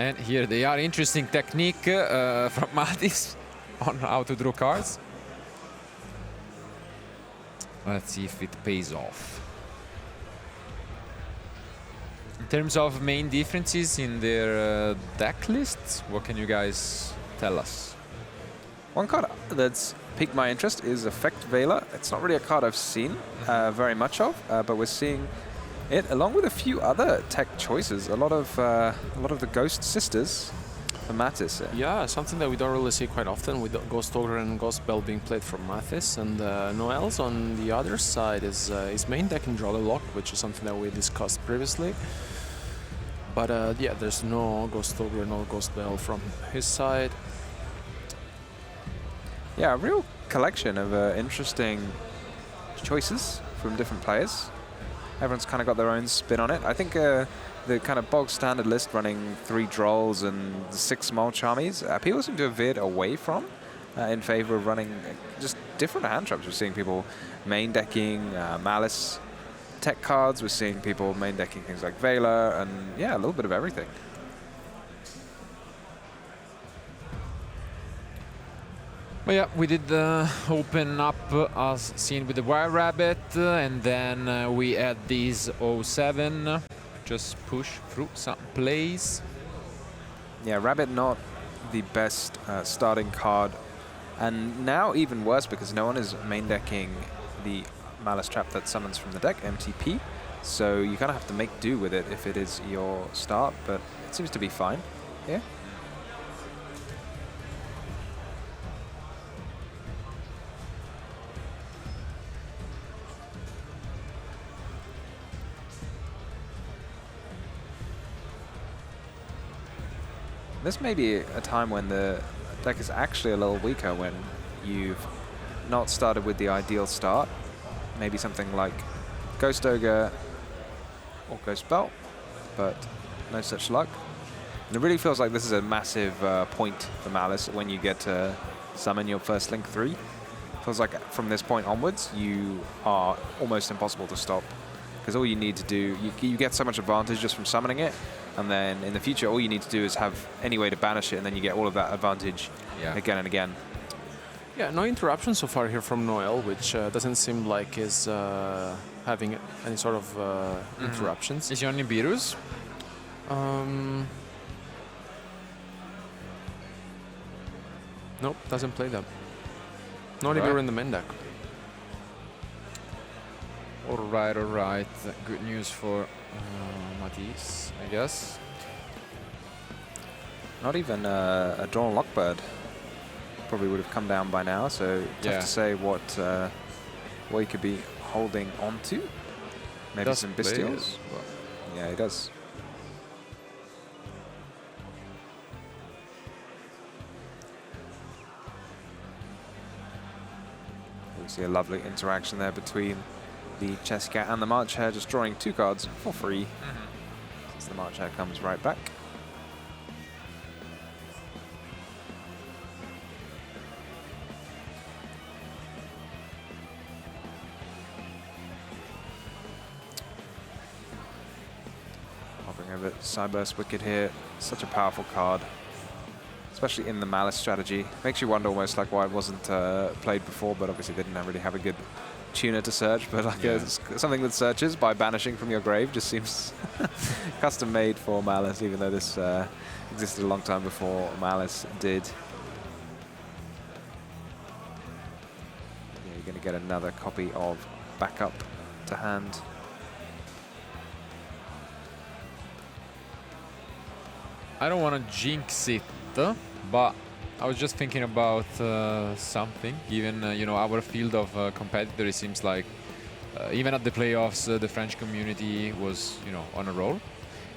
And here they are. Interesting technique from Mathis on how to draw cards. Let's see if it pays off. In terms of main differences in their deck lists, what can you guys tell us? One card that's piqued my interest is Effect Veiler. It's not really a card I've seen very much of, but we're seeing it along with a few other tech choices. A lot of the Ghost Sisters for Mathis. Yeah, something that we don't really see quite often with Ghost Ogre and Ghost Bell being played from Mathis. And Noël's on the other side is his main deck in Jolly Lock, which is something that we discussed previously. But yeah, there's no Ghost Ogre, no Ghost Bell from his side. Yeah, a real collection of interesting choices from different players. Everyone's kind of got their own spin on it. I think the kind of bog standard list running 3 Drolls and 6 small Charmies, people seem to have veered away from in favor of running just different hand traps. We're seeing people main decking Maliss tech cards. We're seeing people main decking things like Veiler, and yeah, a little bit of everything. Well, yeah, we did open up as seen with the Wire Rabbit, and then we had these 07. Just push through some plays. Yeah, Rabbit not the best starting card, and now even worse because no one is main decking the Maliss trap that summons from the deck, MTP. So you kind of have to make do with it if it is your start, but it seems to be fine. Yeah. This may be a time when the deck is actually a little weaker, when you've not started with the ideal start. Maybe something like Ghost Ogre or Ghost Belt, but no such luck. And it really feels like this is a massive point for Maliss when you get to summon your first Link 3. Feels like from this point onwards, you are almost impossible to stop. Because all you need to do, you get so much advantage just from summoning it, and then in the future, all you need to do is have any way to banish it, and then you get all of that advantage again and again. Yeah, no interruption so far here from Noël, which doesn't seem like is having any sort of interruptions. Is he on Nibiru's? Nope, doesn't play that. No Nibiru in the main deck. All right. Good news for Mathis, I guess. Not even a drawn Lockbird. Probably would have come down by now, so tough to say what he could be holding on to. Maybe some Bestials. Well, yeah, he does. We see a lovely interaction there between the Chess Cat and the March Hare, just drawing 2 cards for free. Since the March Hare comes right back. Hovering over Cyburst Wicked here, such a powerful card, especially in the Maliss strategy. Makes you wonder almost like why it wasn't played before, but obviously they didn't really have a good tuner to search, but like something that searches by banishing from your grave just seems custom made for Maliss, even though this existed a long time before Maliss did. Yeah, you're going to get another copy of Backup to hand. I don't want to jinx it, but I was just thinking about something. Given our field of competitors, it seems like even at the playoffs, the French community was on a roll,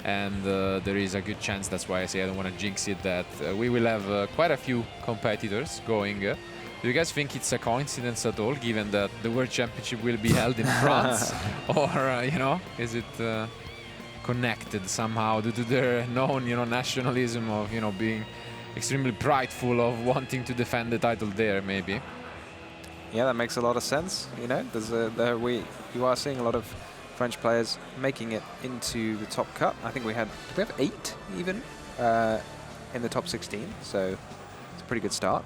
and there is a good chance. That's why I say I don't want to jinx it. That we will have quite a few competitors going. Do you guys think it's a coincidence at all, given that the World Championship will be held in France, or is it connected somehow due to their known nationalism of being extremely prideful of wanting to defend the title there, maybe? Yeah, that makes a lot of sense. There's you are seeing a lot of French players making it into the top cut. I think we have 8 even in the top 16, so it's a pretty good start.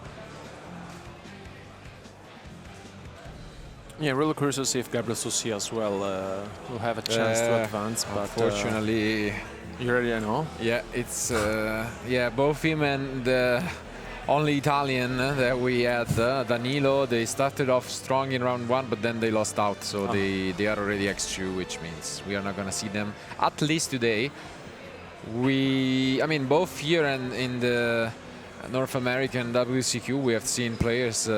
Yeah, really curious to see if Gabriel Soucy as well will have a chance to advance. But unfortunately, you already know. yeah, it's yeah, both him and the only Italian that we had, Danilo. They started off strong in round 1, but then they lost out, so they are already X2, which means we are not gonna see them at least today. I mean, both here and in the North American WCQ, we have seen players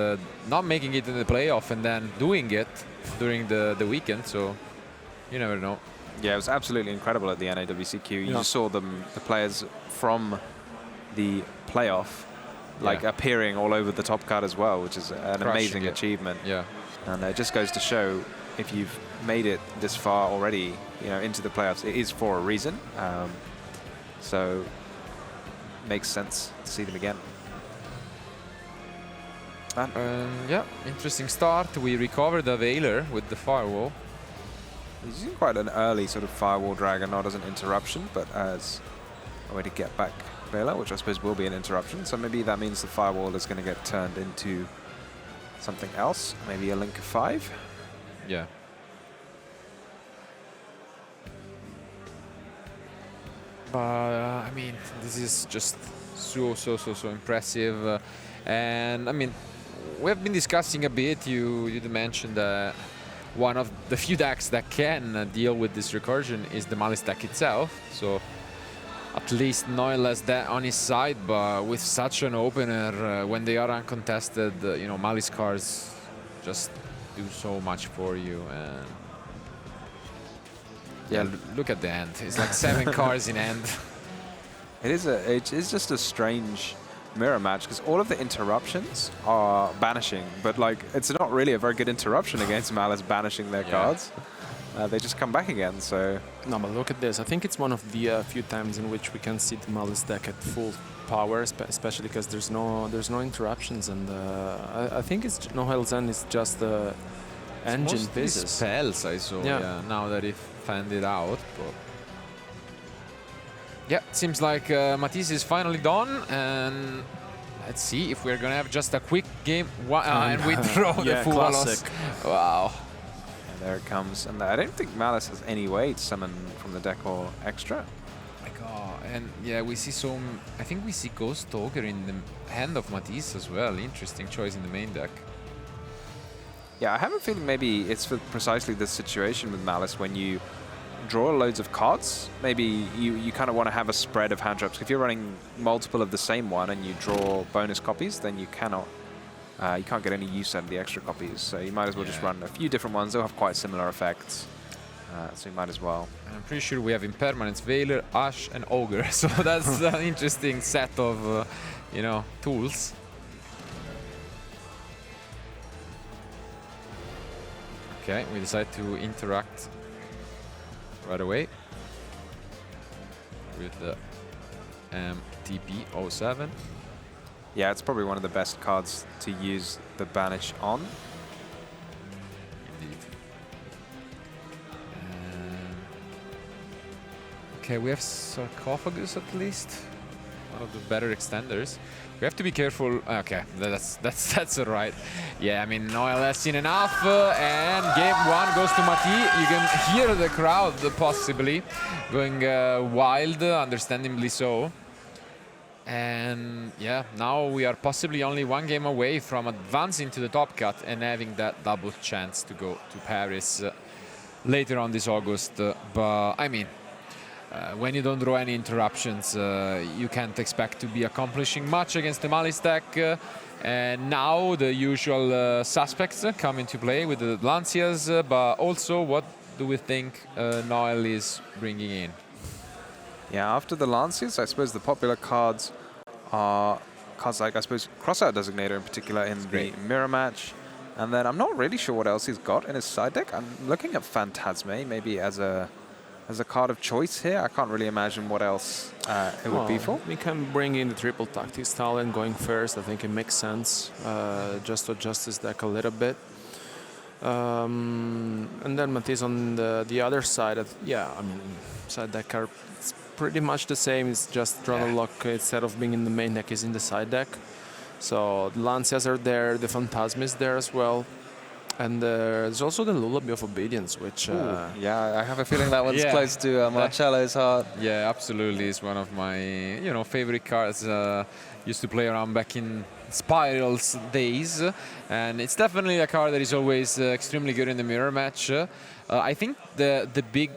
not making it in the playoff and then doing it during the weekend, so you never know. Yeah, it was absolutely incredible at the NAWCQ. You saw the players from the playoff appearing all over the top card as well, which is an amazing achievement. Yeah, and it just goes to show if you've made it this far already, into the playoffs, it is for a reason. So makes sense to see them again. yeah, interesting start. We recovered the Veiler with the firewall. He's using quite an early sort of firewall drag and not as an interruption, but as a way to get back Veiler, which I suppose will be an interruption. So maybe that means the firewall is going to get turned into something else, maybe a link of 5. Yeah. But I mean, this is just so impressive, and I mean, we have been discussing a bit. You mentioned that one of the few decks that can deal with this recursion is the Maliss deck itself. So at least Noël has that on his side, but with such an opener, when they are uncontested, Maliss cards just do so much for you. And yeah, look at the end. It's like 7 cards in end. It is just a strange mirror match because all of the interruptions are banishing, but it's not really a very good interruption against Maliss banishing their cards. They just come back again. So no, but look at this. I think it's one of the few times in which we can see the Maliss deck at full power, especially because there's no interruptions, and I think it's Noël's end is just the engine pieces. Spells I saw. Yeah. Now that he fanned it out, but yeah, it seems like Mathis is finally done, and let's see if we're gonna have just a quick game and we throw the full loss. Wow. And there it comes, and I don't think Maliss has any way to summon from the deck or extra. My God, and yeah, we see some. I think we see Ghost Ogre in the hand of Mathis as well. Interesting choice in the main deck. Yeah, I have a feeling maybe it's for precisely this situation with Maliss when you draw loads of cards. Maybe you kind of want to have a spread of hand traps. If you're running multiple of the same one and you draw bonus copies, then you cannot, you can't get any use out of the extra copies. So you might as well just run a few different ones. They'll have quite similar effects. So you might as well. And I'm pretty sure we have Impermanence, Veiler, Ash, and Ogre. So that's an interesting set of, tools. Okay, we decide to interact right away with the MTP07. Yeah, it's probably one of the best cards to use the banish on. Indeed. Okay, we have Sarcophagus at least. One of the better extenders. We have to be careful. Okay, that's all right. Yeah, I mean, Noël has seen enough, and game 1 goes to Mathis. You can hear the crowd possibly going wild, understandably so. And yeah, now we are possibly only 1 game away from advancing to the top cut and having that double chance to go to Paris later on this August. But I mean, when you don't draw any interruptions, you can't expect to be accomplishing much against the Maliss deck. And now the usual suspects come into play with the Lancias, but also what do we think Noël is bringing in? Yeah, after the Lancias, I suppose the popular cards are cards like, I suppose, Crossout Designator in particular in the mirror match. And then I'm not really sure what else he's got in his side deck. I'm looking at Phantasme maybe as a card of choice here. I can't really imagine what else it would be for. We can bring in the triple tactics talent going first. I think it makes sense just to adjust this deck a little bit. And then Mathis on the other side. Yeah, I mean, side deck are pretty much the same. It's just Dragon Lock, instead of being in the main deck, is in the side deck. So the Lancias are there, the Phantasm is there as well. And there's also the Lullaby of Obedience, which... yeah, I have a feeling that one's Yeah. close to Marcello's heart. Yeah, absolutely. It's one of my, favorite cards. Used to play around back in Spirals days, and it's definitely a card that is always extremely good in the mirror match. I think the big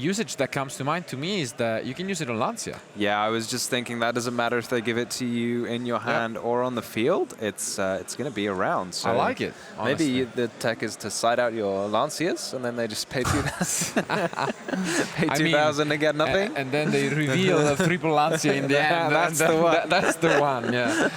usage that comes to mind to me is that you can use it on Lancia. Yeah, I was just thinking that doesn't matter if they give it to you in your hand or on the field. It's going to be around. So I like it. Maybe the tech is to side out your Lancias, and then they just pay 2,000. Pay 2,000 to get nothing. And then they reveal a triple Lancia in the end. That's the one. That's the one. Yeah.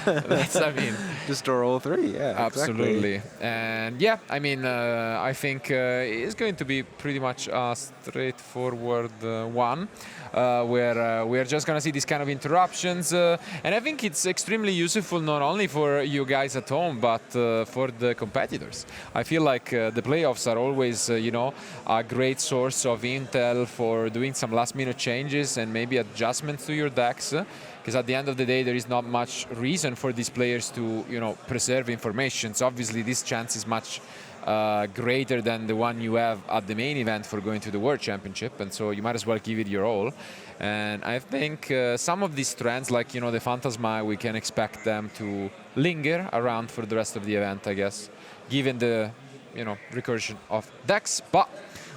Just draw all three. Yeah, Absolutely. Exactly. And yeah, I think it's going to be pretty much a straightforward one, where we're just going to see these kind of interruptions. And I think it's extremely useful not only for you guys at home, but for the competitors. I feel like the playoffs are always, a great source of intel for doing some last-minute changes and maybe adjustments to your decks. Because at the end of the day, there is not much reason for these players to, preserve information. So obviously, this chance is much greater than the one you have at the main event for going to the World Championship, and so you might as well give it your all. And I think some of these trends, like the Phantasma, we can expect them to linger around for the rest of the event, I guess, given the recursion of decks. But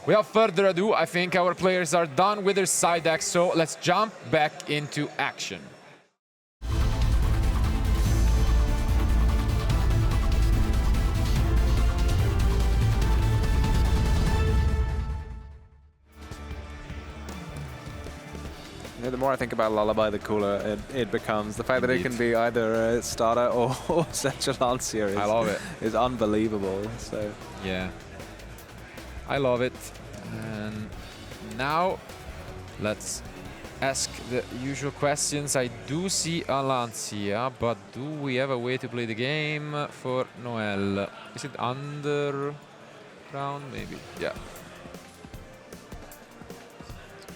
without further ado, I think our players are done with their side decks, so let's jump back into action. The more I think about Lullaby, the cooler it becomes. The fact that it can be either a starter or Central Lancia I love it. is unbelievable. So Yeah, I love it. And now let's ask the usual questions. I do see a Lancia, but do we have a way to play the game for Noël? Is it underground? Maybe. Yeah.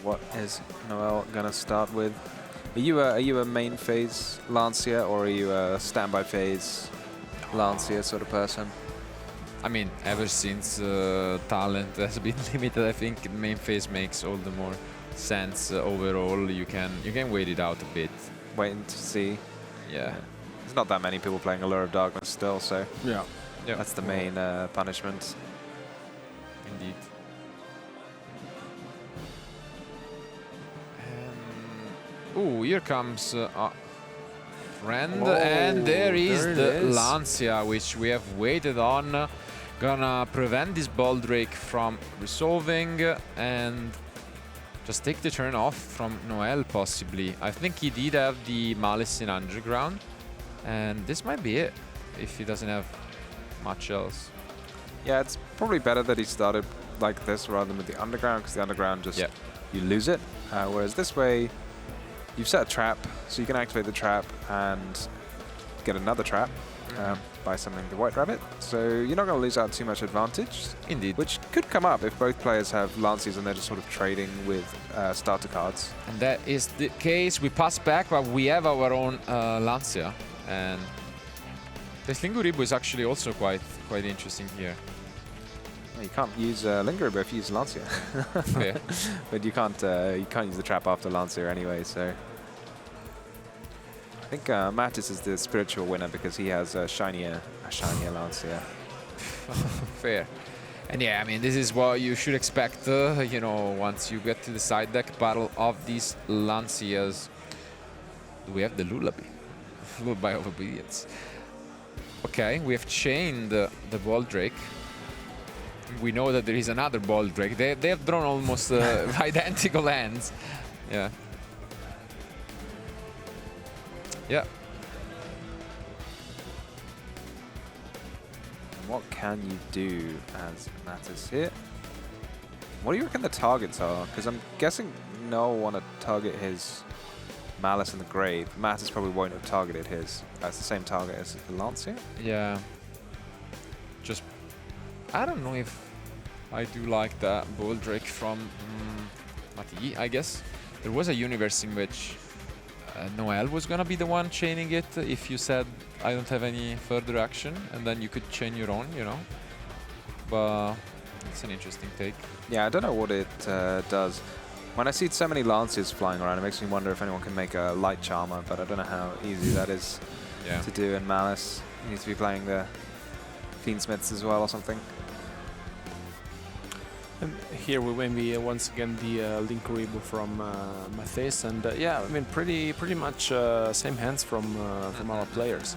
what is Noël gonna start with? Are you a main phase Lancia, or are you a standby phase Lancia sort of person? I mean, ever since talent has been limited, I think main phase makes all the more sense overall. You can wait it out a bit. Waiting to see. Yeah. There's not that many people playing Allure of Darkness still, so Yeah. that's the main punishment. Indeed. Ooh, here comes a friend, and there is the Lancia, which we have waited on. Gonna prevent this Baldrake from resolving and just take the turn off from Noël, possibly. I think he did have the Maliss in underground, and this might be it if he doesn't have much else. Yeah, it's probably better that he started like this rather than with the underground, because the underground just you lose it. Whereas this way, you've set a trap, so you can activate the trap and get another trap by summoning the White Rabbit. So you're not going to lose out too much advantage. Indeed. Which could come up if both players have Lancias and they're just sort of trading with starter cards. And that is the case. We pass back, but we have our own Lancia. And the Slinguribu is actually also quite interesting here. Well, you can't use Linguribu if you use Lancia. Fair. But you can't use the trap after Lancia anyway, so... I think Mathis is the spiritual winner because he has a shinier Lancia. Fair. And yeah, I mean, this is what you should expect, once you get to the side deck battle of these Lancias. Do we have the Lullaby? Lullaby of Obedience. Okay, we have chained the Baldrake. We know that there is another Baldrake. They have drawn almost identical hands. Yeah. Yeah. What can you do as Mathis here? What do you reckon the targets are? Because I'm guessing Noël will want to target his Maliss in the grave. Mathis probably won't have targeted his. That's the same target as the Lancia. Yeah. Just, I don't know if I do like that Baldrake from Mathis, I guess. there was a universe in which Noël was gonna be the one chaining it if you said I don't have any further action, and then you could chain your own, you know. But it's an interesting take. Yeah, I don't know what it does. When I see so many Lanciers flying around, it makes me wonder if anyone can make a light charmer, but I don't know how easy that is to do in Maliss. You need to be playing the Fiendsmiths as well or something. And here we maybe once again the Link Rebo from Mathis, and yeah, I mean pretty much same hands from our players.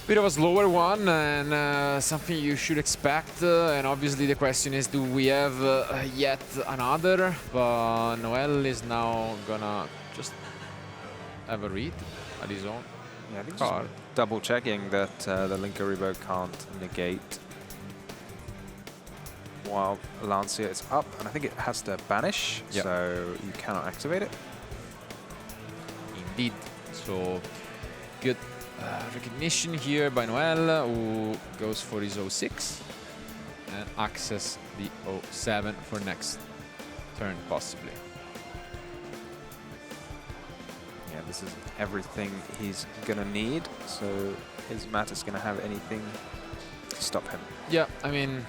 Bit of a slower one, and something you should expect. And obviously the question is, do we have yet another? But Noël is now gonna just have a read at his own card. Double checking that the Link Rebo can't negate while Lancia is up, and I think it has to banish, so you cannot activate it. Indeed. So good recognition here by Noël, who goes for his 06 and access the 07 for next turn, possibly. Yeah, this is everything he's gonna need. So is Mathis gonna have anything to stop him? Yeah, I mean,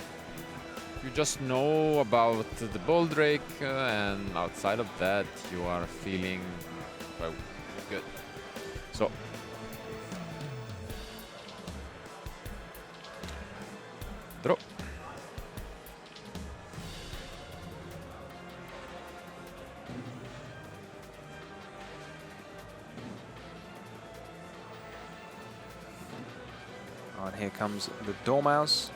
you just know about the Bull Drake, and outside of that, you are feeling well, good. So. Draw. And here comes the Dormouse.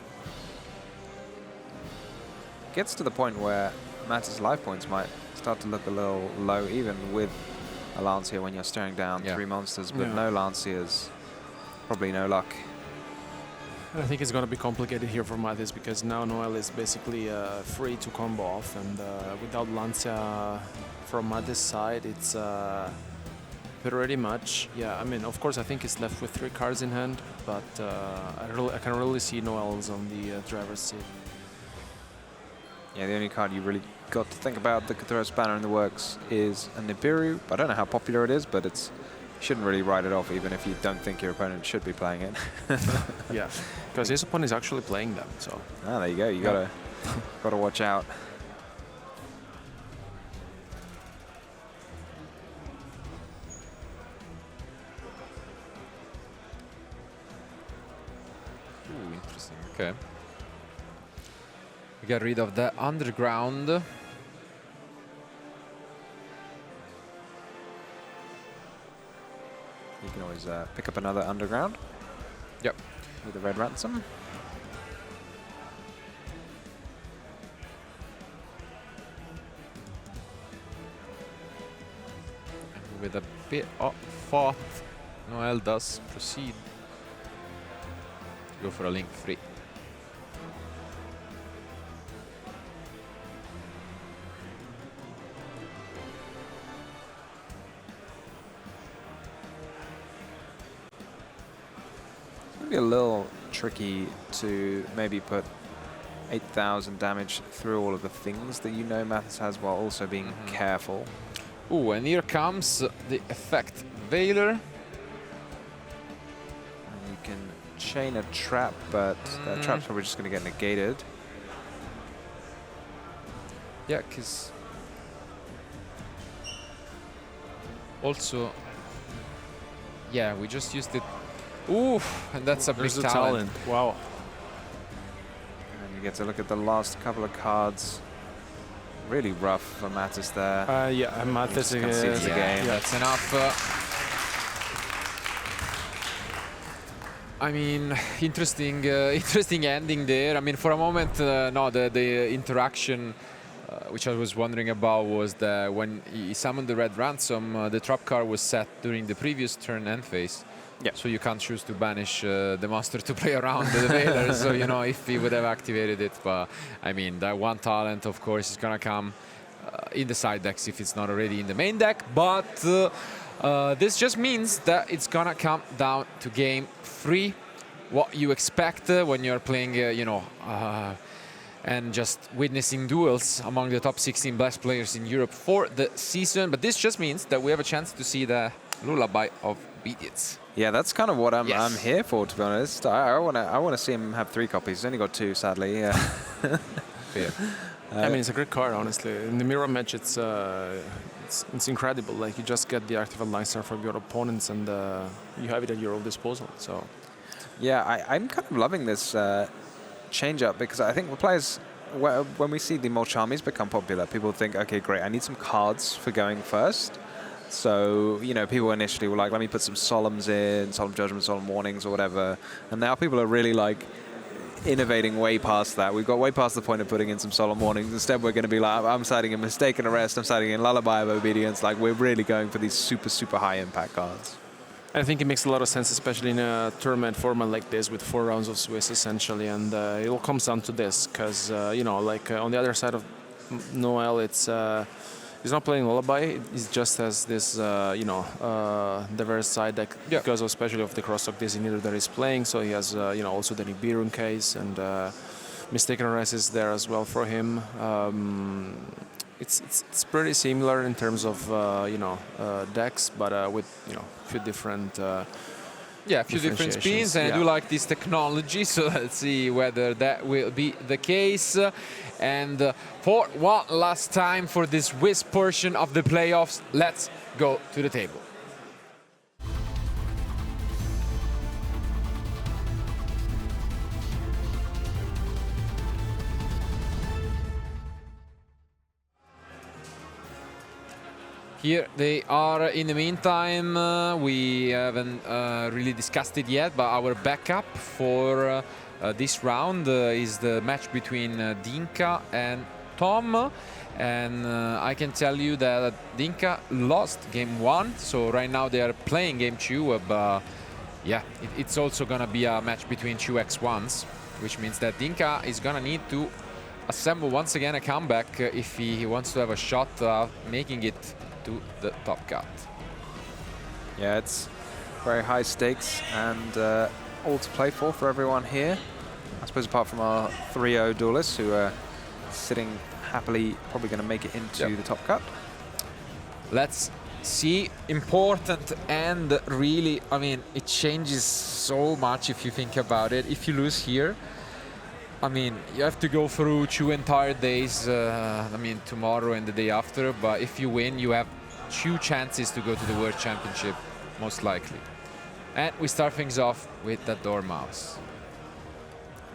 Gets to the point where Mathis' life points might start to look a little low, even with a Lancier when you're staring down 3 monsters, but no Lanciers, probably no luck. I think it's going to be complicated here for Mathis, because now Noël is basically free to combo off, and without Lancia from Mathis' side, it's pretty much, I mean, of course, I think he's left with 3 cards in hand, but I can really see Noël's on the driver's seat. Yeah, the only card you really got to think about that could throw a spanner in the works is a Nibiru. I don't know how popular it is, but you shouldn't really write it off, even if you don't think your opponent should be playing it. Yeah, because his opponent is actually playing them. So there you go. You gotta watch out. Ooh, interesting. Okay. We get rid of the underground. You can always pick up another underground. Yep. With a red ransom. And with a bit of thought, Noël does proceed to go for a link 3. Be a little tricky to maybe put 8,000 damage through all of the things that you know Mathis has, while also being careful. Ooh, and here comes the effect Veiler. And you can chain a trap, but that trap's probably just going to get negated. Yeah, because also, yeah, we just used it. Ooh, and that's a big talent. Wow. And you get to look at the last couple of cards. Really rough for Mathis there. Yeah, and Mathis concedes the game. That's enough. I mean, interesting ending there. I mean, for a moment, no, the interaction, which I was wondering about, was that when he summoned the red ransom, the trap card was set during the previous turn end phase. Yeah. So you can't choose to banish the monster to play around the Veiler. So, you know, if he would have activated it. But, I mean, that one talent, of course, is going to come in the side decks if it's not already in the main deck. But this just means that it's going to come down to game 3. What you expect when you're playing, you know, and just witnessing duels among the top 16 best players in Europe for the season. But this just means that we have a chance to see the lullaby of Vidits. Yeah, that's kind of what I'm here for, to be honest. I wanna see him have 3 copies. He's only got 2, sadly. Yeah. Fair. I mean, it's a great card, honestly. In the mirror match, it's incredible. Like, you just get the active line star from your opponents, and you have it at your own disposal. So, yeah, I'm kind of loving this change-up, because I think the players, when we see the Molchamis become popular, people think, okay, great, I need some cards for going first. So, you know, people initially were like, let me put some Solemns in, Solemn Judgment, Solemn Warnings, or whatever. And now people are really like innovating way past that. We've got way past the point of putting in some Solemn Warnings. Instead, we're going to be like, I'm citing a Mistaken Arrest, I'm citing a Lullaby of Obedience. Like, we're really going for these super, super high impact cards. I think it makes a lot of sense, especially in a tournament format like this with 4 rounds of Swiss, essentially. And it all comes down to this, because, you know, like on the other side of Noël, it's... he's not playing Lullaby. He just has this, you know, diverse side deck because of, especially of the crosstalk designator that he's playing. So he has, you know, also the Nibiru case, and Mistaken Arrest is there as well for him. It's pretty similar in terms of, you know, decks, but with, you know, a few different. Yeah, a few different spins, and I do like this technology, so let's see whether that will be the case. And for one last time for this Swiss portion of the playoffs, let's go to the table. Here they are. In the meantime, we haven't really discussed it yet, but our backup for this round is the match between Dinka and Tom. And I can tell you that Dinka lost game 1, so right now they are playing game 2. But yeah, it's also going to be a match between 2 X1s, which means that Dinka is going to need to assemble once again a comeback if he wants to have a shot making it to the top cut. Yeah, it's very high stakes and all to play for everyone here. I suppose apart from our 3-0 duelists who are sitting happily, probably going to make it into the top cut. Let's see. Important, and really, I mean, it changes so much if you think about it. If you lose here, I mean, you have to go through 2 entire days, I mean, tomorrow and the day after, but if you win, you have 2 chances to go to the World Championship, most likely. And we start things off with the Dormouse.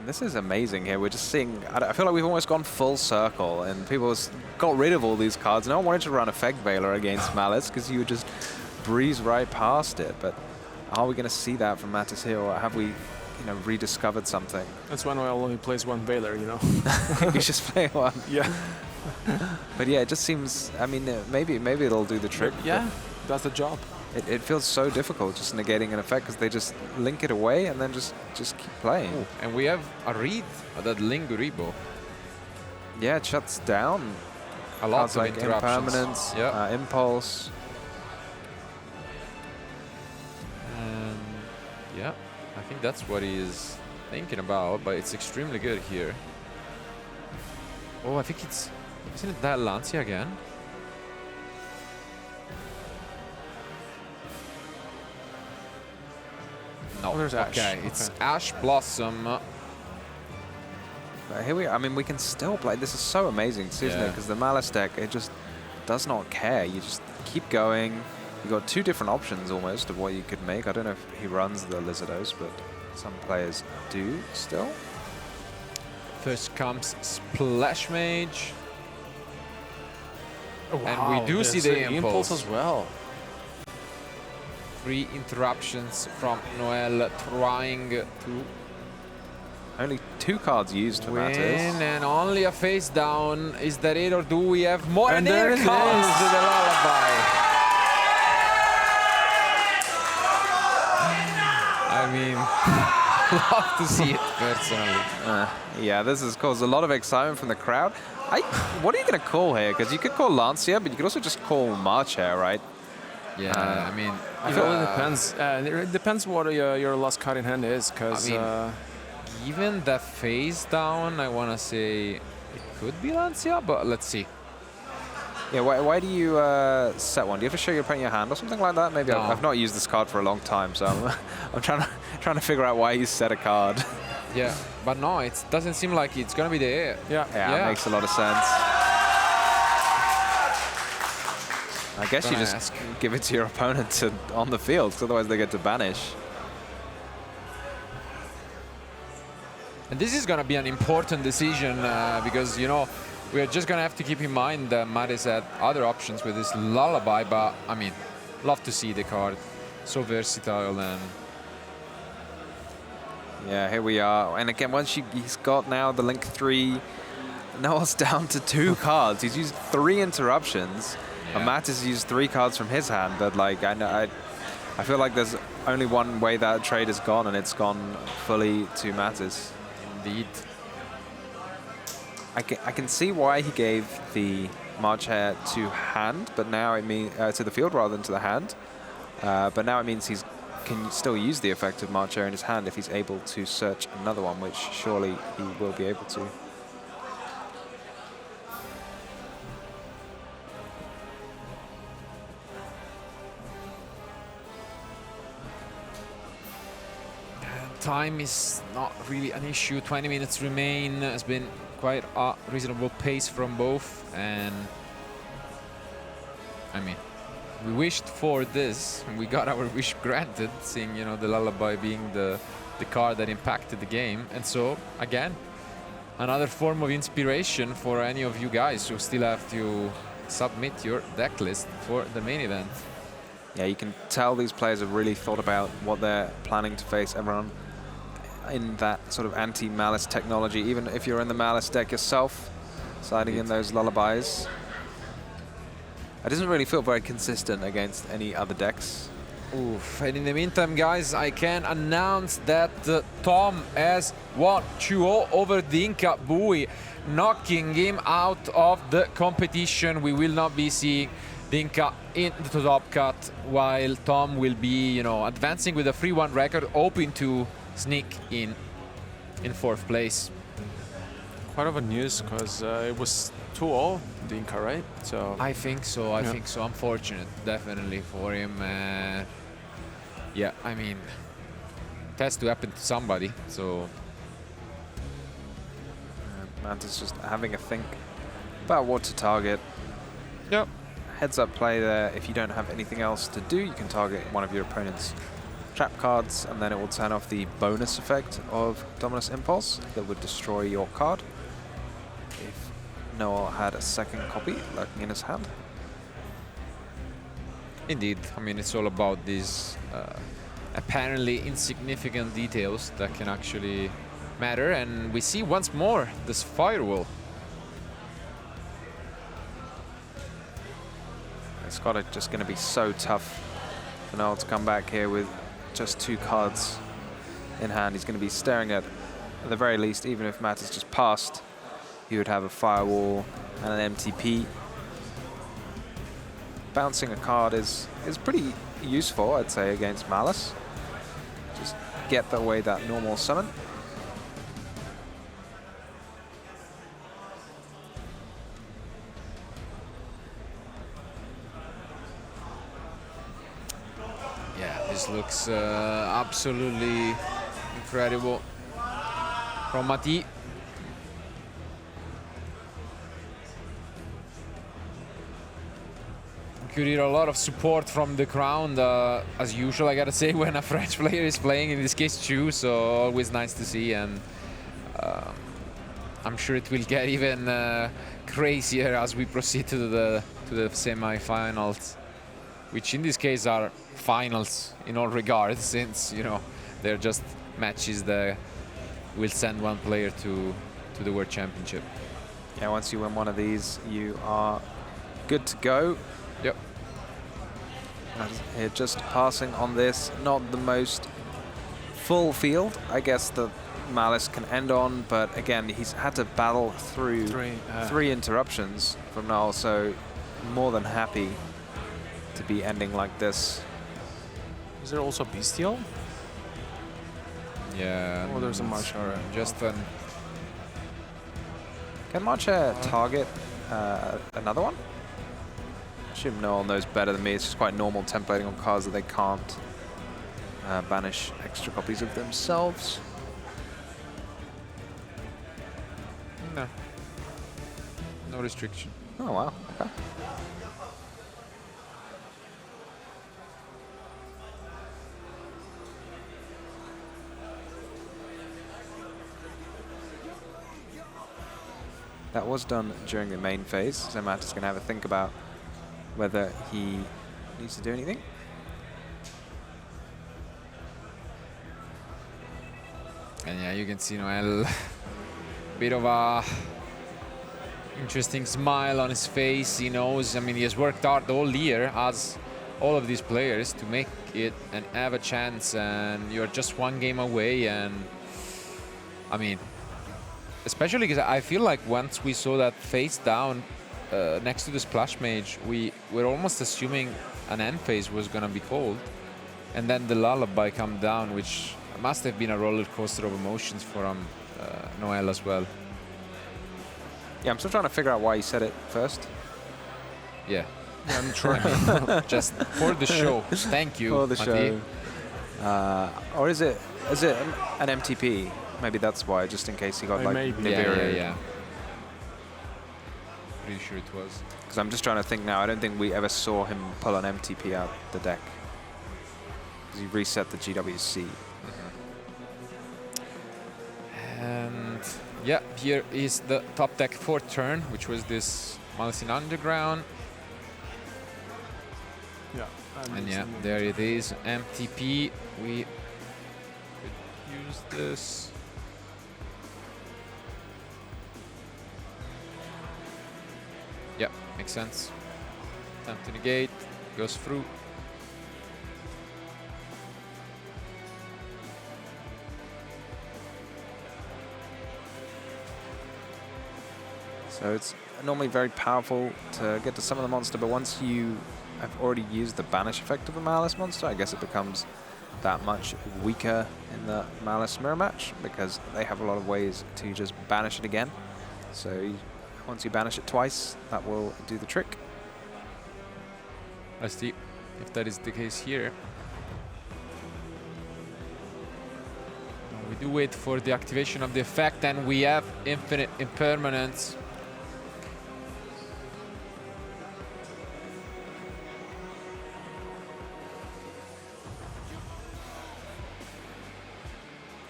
This is amazing here. We're just seeing, I feel like we've almost gone full circle, and people got rid of all these cards. No one wanted to run Effect Veiler against Maliss because you would just breeze right past it. But are we going to see that from Mathis here, or have we, you know, rediscovered something? That's when Noël only plays 1 Veiler, you know. You just play 1. Yeah. But yeah, it just seems, I mean, maybe it'll do the trick. Yeah, that's the job. It feels so difficult just negating an effect because they just link it away and then just keep playing. Ooh, and we have a read that Linguribo. Yeah, it shuts down a lot of like interruptions. Impermanence, Yeah. Impulse. And yeah, I think that's what he is thinking about, but it's extremely good here. Oh, I think it's, isn't it that Lancia again? No, Oh, there's Ash. okay, it's Okay. Ash Blossom. But here we are. I mean, we can still play. This is so amazing, isn't it? Yeah. Because the Maliss deck, it just does not care. You just keep going. You've got 2 different options almost of what you could make. I don't know if he runs the Lizardos, but some players do still. First comes Splash Mage. Oh, And we do see there's the an impulse as well. 3 interruptions from Noël trying to Only 2 cards used for win, Mathis. and only a face down. Is that it, or do we have more? And there there it comes is. the Lullaby. I mean, love to see it personally. Yeah, this has caused a lot of excitement from the crowd. What are you going to call here? Because you could call Lancia, but you could also just call March here, right? Yeah, I mean, It really depends. It depends what your last card in hand is, because I mean, given that face down, I want to say it could be Lancia, but let's see. Yeah, why do you set one? Do you have to show your opponent your hand or something like that? Maybe No. I've not used this card for a long time, so I'm trying to figure out why you set a card. Yeah, but no, it doesn't seem like it's going to be there. Yeah. It makes a lot of sense. I guess you just give it to your opponent on the field, because otherwise they get to banish. And this is going to be an important decision because, you know, we are just going to have to keep in mind that Mathis had other options with this Lullaby, but, I mean, love to see the card. So versatile and... Yeah, here we are. And again, he's got now the Link 3, Noel's down to 2 cards. He's used 3 interruptions. Yeah. And Mathis used 3 cards from his hand, but like I feel like there's only one way that trade has gone, and it's gone fully to Mathis. Indeed. I can see why he gave the March Hare to hand, but now it means to the field rather than to the hand. But now it means he can still use the effect of March Hare in his hand if he's able to search another one, which surely he will be able to. Time is not really an issue. 20 minutes remain. Has been quite a reasonable pace from both, and I mean, we wished for this, and we got our wish granted, seeing, you know, the Lullaby being the card that impacted the game. And so again, another form of inspiration for any of you guys who still have to submit your deck list for the main event. Yeah, you can tell these players have really thought about what they're planning to face everyone in that sort of anti-Maliss technology, even if you're in the Maliss deck yourself, sliding in those Lullabies. It doesn't really feel very consistent against any other decks. Oof. And in the meantime, guys, I can announce that Tom has won 2-0 over Dinka Bui, knocking him out of the competition. We will not be seeing Dinka in the top cut, while Tom will be, you know, advancing with a 3-1 record, hoping to sneak in 4th place. Quite of a news, because it was 2-0 Dinka, right? So I think so. I think so. Unfortunate, definitely for him. Yeah, I mean, it has to happen to somebody. So Mantis just having a think about what to target. yep. Heads up play there. If you don't have anything else to do, you can target one of your opponent's trap cards, and then it will turn off the bonus effect of Dominus Impulse that would destroy your card if Noel had a second copy lurking in his hand. Indeed. I mean, it's all about these apparently insignificant details that can actually matter. And we see once more this firewall. It's just going to be so tough for Noel to come back here with just 2 cards in hand. He's going to be staring at the very least, even if Mathis just passed, he would have a firewall and an MTP. Bouncing a card is pretty useful, I'd say, against Maliss. Just get away that normal summon. Yeah, this looks absolutely incredible from Mathis. Could hear a lot of support from the crowd, as usual, I gotta say, when a French player is playing, in this case too, so always nice to see. And I'm sure it will get even crazier as we proceed to the semi-finals, which in this case are finals in all regards, since, you know, they're just matches that will send one player to the World Championship. Yeah, once you win one of these, you are good to go. Yep. Here, just passing on this, not the most full field, I guess, that Maliss can end on, but again, he's had to battle through three interruptions from Noel, so more than happy to be ending like this. Is there also Bestial? Yeah. Oh, there's a Marshara. Just Can Marcha target another one? I assume Noel knows better than me. It's just quite normal templating on cards that they can't banish extra copies of themselves. no. No restriction. Oh, wow. Okay. That was done during the main phase, so Mathis is going to have a think about whether he needs to do anything. And yeah, you can see Noel, bit of a interesting smile on his face. He knows, I mean, he has worked hard all year, as all of these players, to make it and have a chance, and you're just one game away. And I mean, especially because I feel like once we saw that face down next to the Splash Mage, we were almost assuming an end phase was gonna be called, and then the Lullaby come down, which must have been a roller coaster of emotions for Noel as well. Yeah, I'm still trying to figure out why he said it first. Yeah, I'm trying. just for the show. Thank you, For the Mathis. show. Or is it an MTP? Maybe that's why, just in case he got like Maybe. Nibiru. Yeah. Pretty sure it was. Because I'm just trying to think now. I don't think we ever saw him pull an MTP out the deck. Because he reset the GWC. And yeah, here is the top deck for turn, which was this Maliss in Underground. Yeah. And yeah, there it is, MTP. We could use this. Yeah, makes sense. Time to negate, goes through. So it's normally very powerful to get to summon the monster, but once you have already used the banish effect of the Maliss monster, I guess it becomes that much weaker in the Maliss mirror match, because they have a lot of ways to just banish it again. So once you banish it twice, that will do the trick. Let's see if that is the case here. We do wait for the activation of the effect, and we have infinite impermanence.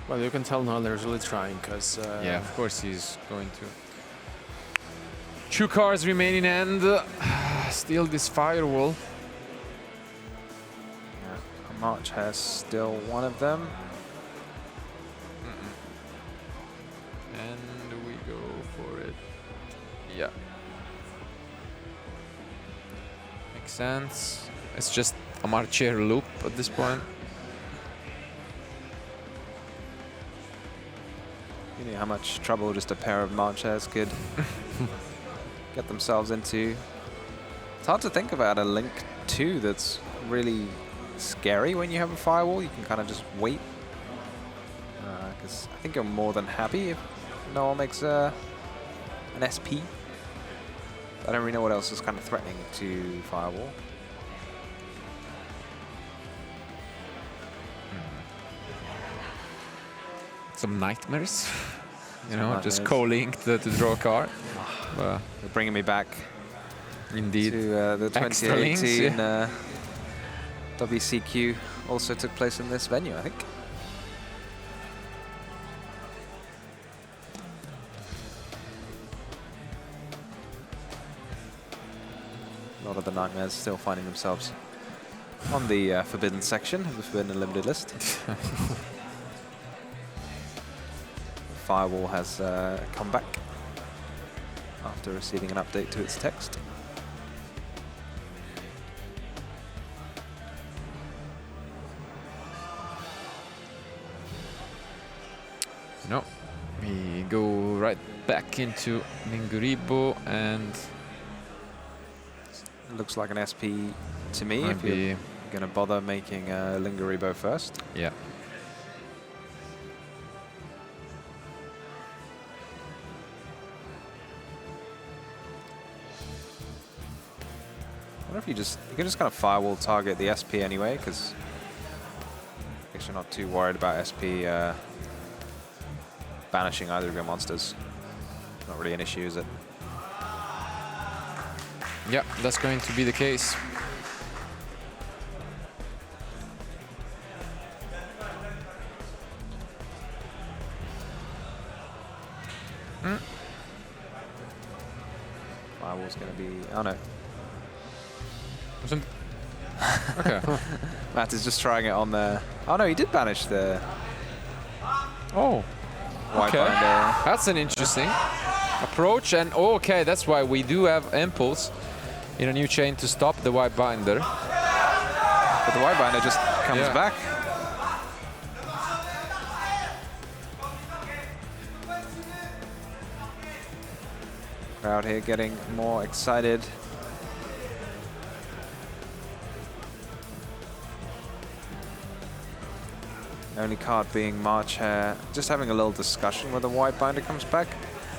Well, you can tell Noel is really trying, because Yeah, of course he's going to. 2 cards remaining, and still this firewall. Yeah. March has still one of them. And we go for it. Yeah. Makes sense. It's just a Marcher loop at this point. You know how much trouble just a pair of Marchers could get themselves into. It's hard to think about a Link 2 that's really scary when you have a firewall. You can kind of just wait. Because I think you're more than happy if Noel makes an SP. I don't really know what else is kind of threatening to firewall. Some nightmares. You Some know, just nightmares. co-link to draw a card. You're bringing me back Indeed. to the Extra links, 2018 WCQ. Also took place in this venue, I think. A lot of the nightmares still finding themselves on the forbidden section of the Forbidden Unlimited list. Firewall has come back after receiving an update to its text. No, we go right back into Ninguribo, and It looks like an SP to me, might if you're be, going to bother making Linguribo first. yeah. wonder if you can just kind of firewall target the SP anyway, because I guess you're not too worried about SP banishing either of your monsters. Not really an issue, is it? Yeah, that's going to be the case. Firewall's going to be... Oh, no. Wasn't... Okay. Matt is just trying it on the... Oh, no, he did banish the... Oh. White Okay. binder. That's an interesting approach. And okay, that's why we do have Impulse in a new chain to stop the white binder. But the white binder just comes back. Crowd here getting more excited. Only card being March Hare. Just having a little discussion whether white binder comes back.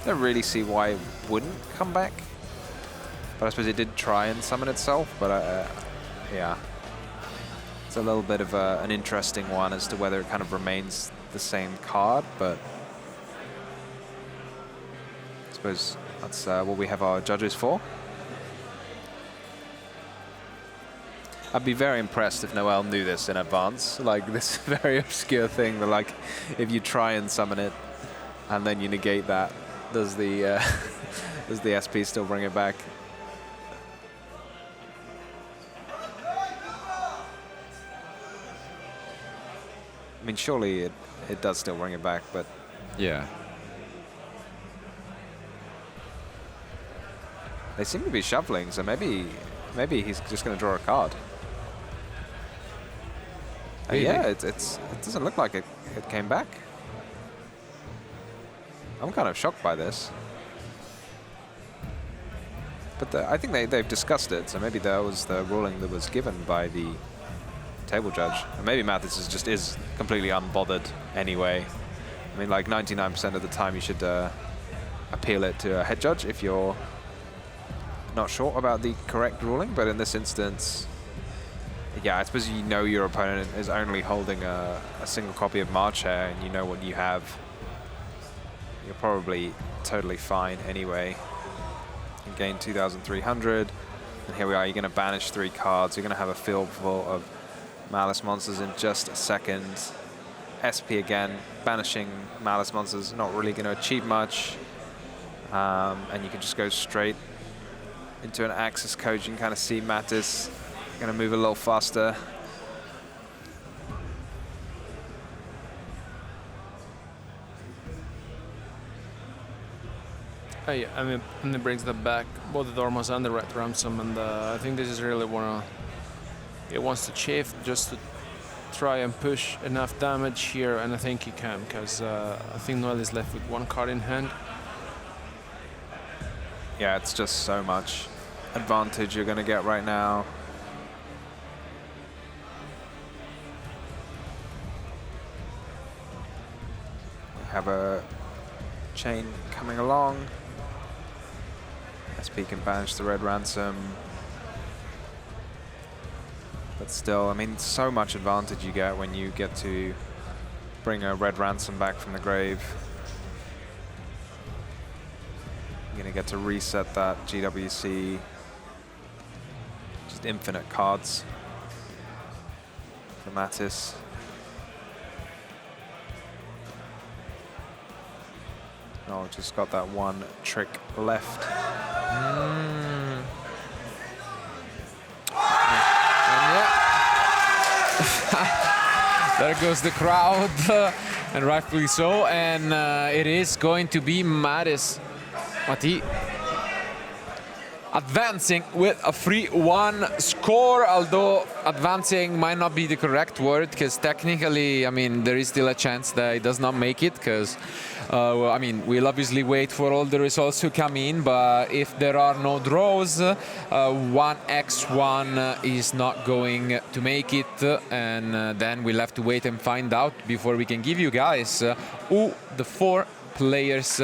I don't really see why it wouldn't come back. But I suppose it did try and summon itself, but yeah. It's a little bit of an interesting one as to whether it kind of remains the same card, but I suppose that's what we have our judges for. I'd be very impressed if Noël knew this in advance, like this very obscure thing that, like, if you try and summon it and then you negate that, does the does the SP still bring it back? I mean, surely it does still bring it back, but Yeah. they seem to be shuffling, so maybe he's just going to draw a card. Yeah, it doesn't look like it came back. I'm kind of shocked by this. But I think they've discussed it, so maybe that was the ruling that was given by the table judge. And maybe Mathis is completely unbothered anyway. I mean, like 99% of the time you should appeal it to a head judge if you're not sure about the correct ruling, but in this instance, yeah, I suppose you know your opponent is only holding a single copy of March Hare and you know what you have. You're probably totally fine anyway. You gain 2,300, and here we are. You're going to banish 3 cards. You're going to have a field full of Maliss monsters in just a second. SP again, banishing Maliss monsters, not really going to achieve much. And you can just go straight into an Axis code. You can kind of see Mathis going to move a little faster. Yeah, I mean, and it brings them back, both the Dormouse and the Red Ransom, and I think this is really it wants to chafe just to try and push enough damage here, and I think he can, because I think Noël is left with 1 card in hand. Yeah, it's just so much advantage you're going to get right now. We have a chain coming along. SP can banish the Red Ransom. But still, I mean, so much advantage you get when you get to bring a Red Ransom back from the grave. You're going to get to reset that GWC. Just infinite cards for Mathis. Oh, just got that 1 trick left. And yeah. There goes the crowd, and rightfully so. And it is going to be Mathis advancing with a 3-1 score, although advancing might not be the correct word, because technically, I mean, there is still a chance that he does not make it, because, well, I mean, we'll obviously wait for all the results to come in, but if there are no draws, 1x1 is not going to make it, and then we'll have to wait and find out before we can give you guys who the 4 players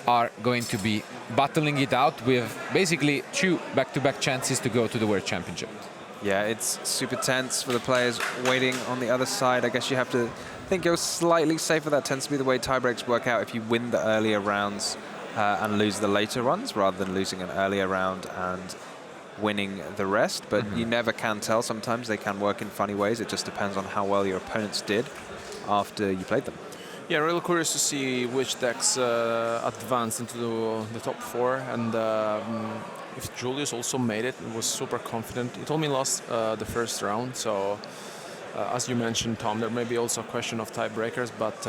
are going to be battling it out with basically 2 back-to-back chances to go to the World Championship. Yeah, it's super tense for the players waiting on the other side. I guess you have to think go slightly safer. That tends to be the way tiebreaks work out if you win the earlier rounds and lose the later ones, rather than losing an earlier round and winning the rest. But you never can tell. Sometimes they can work in funny ways. It just depends on how well your opponents did after you played them. Yeah, really curious to see which decks advance into the top 4, and if Julius also made it, was super confident. He told me lost the first round, so as you mentioned, Tom, there may be also a question of tiebreakers, but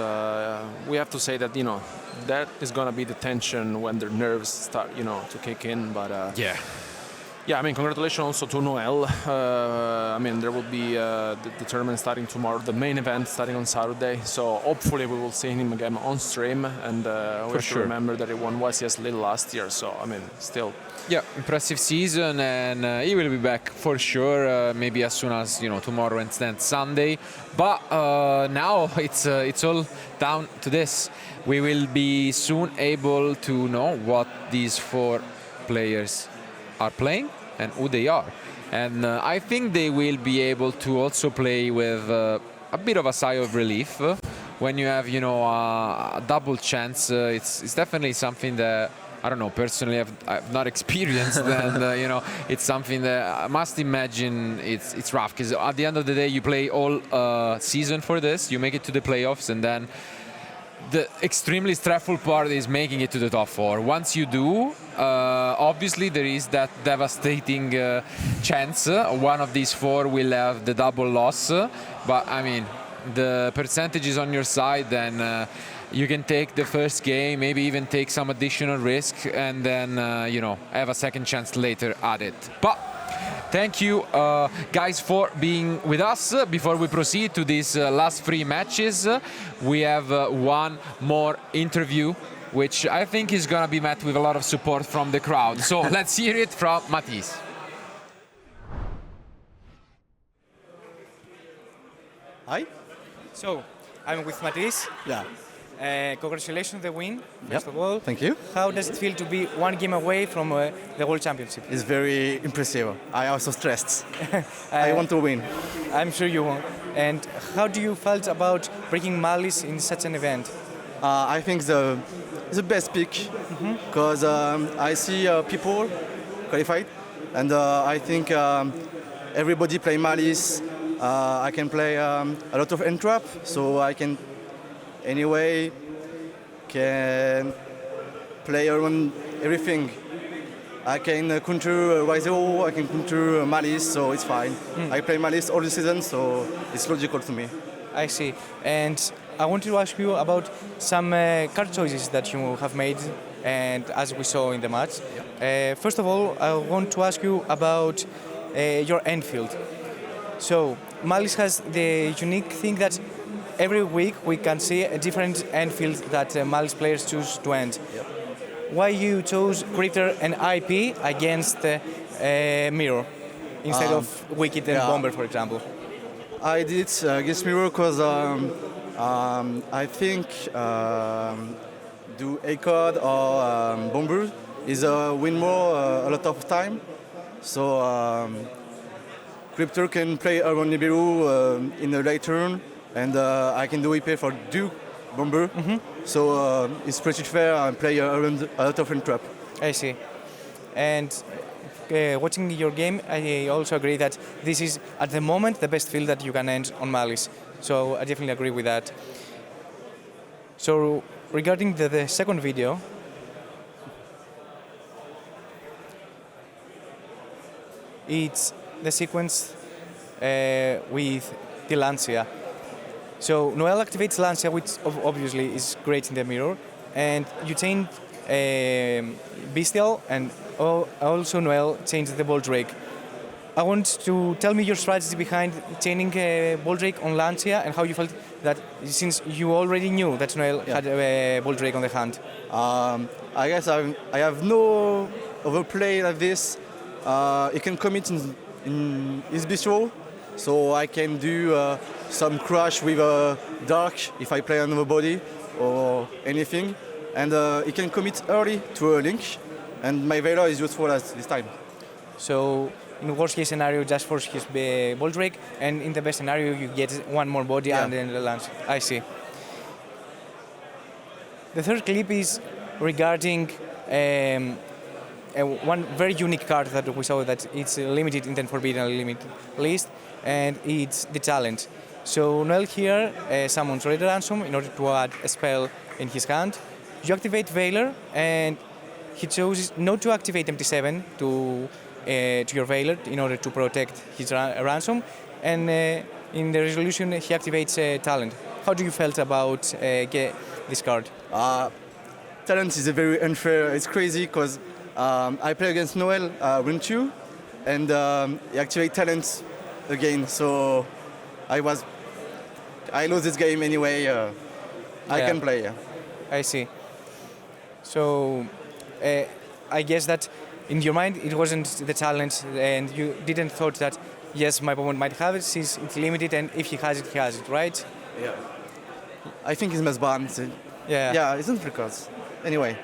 we have to say that, you know, that is going to be the tension when their nerves start, you know, to kick in. But yeah, I mean, congratulations also to Noël. I mean, there will be the tournament starting tomorrow, the main event starting on Saturday. So hopefully we will see him again on stream. And we have to remember that he won YCS Lille last year. So, I mean, still. Yeah, impressive season, and he will be back for sure, maybe as soon as, you know, tomorrow and then Sunday. But now it's all down to this. We will be soon able to know what these 4 players are playing and who they are, and I think they will be able to also play with a bit of a sigh of relief when you have, you know, a double chance. It's definitely something that I don't know, personally I've not experienced, and you know, it's something that I must imagine it's rough, because at the end of the day you play all season for this, you make it to the playoffs, and then the extremely stressful part is making it to the top 4. Once you do, obviously there is that devastating chance one of these 4 will have the double loss. But I mean, the percentage is on your side, then you can take the first game, maybe even take some additional risk, and then you know, have a second chance later at it. But thank you, guys, for being with us. Before we proceed to these last 3 matches, we have one more interview, which I think is going to be met with a lot of support from the crowd. So let's hear it from Mathis. Hi. So, I'm with Mathis. Yeah. Congratulations on the win, first of all. Thank you. How does it feel to be 1 game away from the World Championship? It's very impressive. I also stressed. I want to win. I'm sure you won't. And how do you felt about bringing Maliss in such an event? I think the best pick, because I see people qualified, and I think everybody play Maliss. I can play a lot of entrap, so I can anyway can play around everything. I can counter Rizzo, I can counter Maliss, so it's fine. I play Maliss all the season, so it's logical to me. I see. And I wanted to ask you about some card choices that you have made, and as we saw in the match. First of all, I want to ask you about your end field. So Maliss has the unique thing that every week we can see a different end field that Maliss players choose to end. Why you chose Cryptor and IP against Mirror instead of Wicked and Bomber, for example? I did it against Mirror because I think do A card or Bomber is win more a lot of time. So Cryptor can play around Nibiru in the late turn, and I can do IP for Duke Bomber. So it's pretty fair and play around a lot of entrap. I see. And watching your game, I also agree that this is, at the moment, the best field that you can end on Maliss. So I definitely agree with that. So regarding the second video, it's the sequence with the Lancia. So Noël activates Lancia, which obviously is great in the mirror, and you change Bestial, and also Noël changed the Ball Drake. I want to tell me your strategy behind chaining Ball Drake on Lancia, and how you felt that, since you already knew that Noël had a Ball Drake on the hand. I guess I have no overplay like this. He can commit in his bistro, so I can do some crash with a dark if I play another body or anything. and he can commit early to a link, and my Veiler is useful at this time. So in worst case scenario, just force his ball break, and in the best scenario, you get one more body Yeah. and then the launch. I see. The third clip is regarding one very unique card that we saw that it's limited in the forbidden limit list, and it's the talent. So Noël here summons Red Ransom in order to add a spell in his hand. You activate Veiler, and he chooses not to activate MT7 to your Veiler in order to protect his ransom, and in the resolution he activates talent. How do you felt about this card? Talent is a very unfair. It's crazy because I play against Noël win 2, and he activate talent again. So I lose this game anyway. I Yeah. can play. Yeah. I see. So I guess that in your mind it wasn't the talent, and you didn't thought that yes, my opponent might have it since it's limited, and if he has it, he has it, right? Yeah. I think it's must ban. Yeah. Yeah, it's not because. Anyway.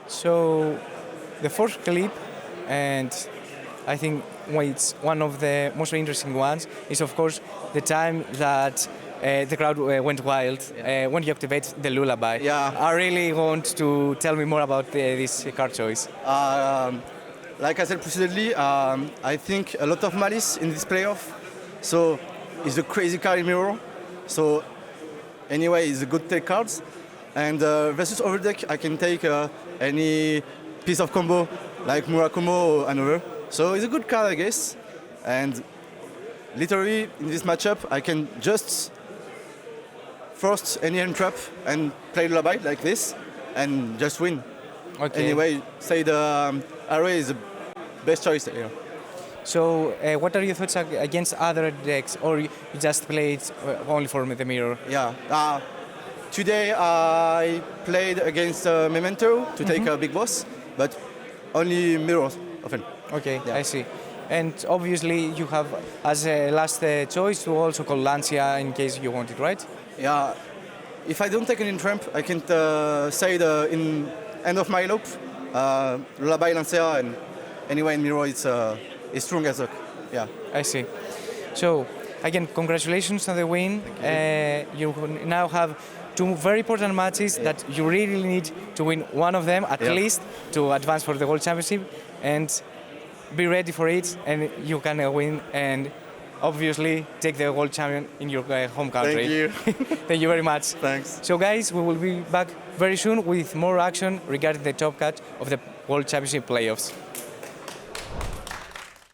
So the fourth clip, and I think it's one of the most interesting ones, is of course the time that the crowd went wild when you activate the lullaby. Yeah. I really want to tell me more about this card choice. Like I said previously, I think a lot of Maliss in this playoff. So it's a crazy card in mirror. So anyway, it's a good take cards. And versus overdeck, I can take any piece of combo like Murakumo or another. So it's a good card, I guess. And literally in this matchup, I can just first any hand trap and play lullaby like this and just win. Okay. Anyway, say the array is the best choice here. So what are your thoughts against other decks, or you just play it only for the mirror? Yeah. Today I played against Memento to take a big boss, but only mirrors often. Okay, Yeah. I see. And obviously you have as a last choice to also call Lancia in case you want it, right? Yeah. If I don't take an in-tramp, I can say in end of my loop, Lullaby Lancia, and anyway in mirror it's strong as fuck. Yeah. I see. So again, congratulations on the win. You now have two very important matches that you really need to win one of them at least to advance for the World Championship, and be ready for it, and you can win and obviously take the World Champion in your home country. Thank you. Thank you very much. Thanks. So guys, we will be back very soon with more action regarding the top cut of the World Championship playoffs.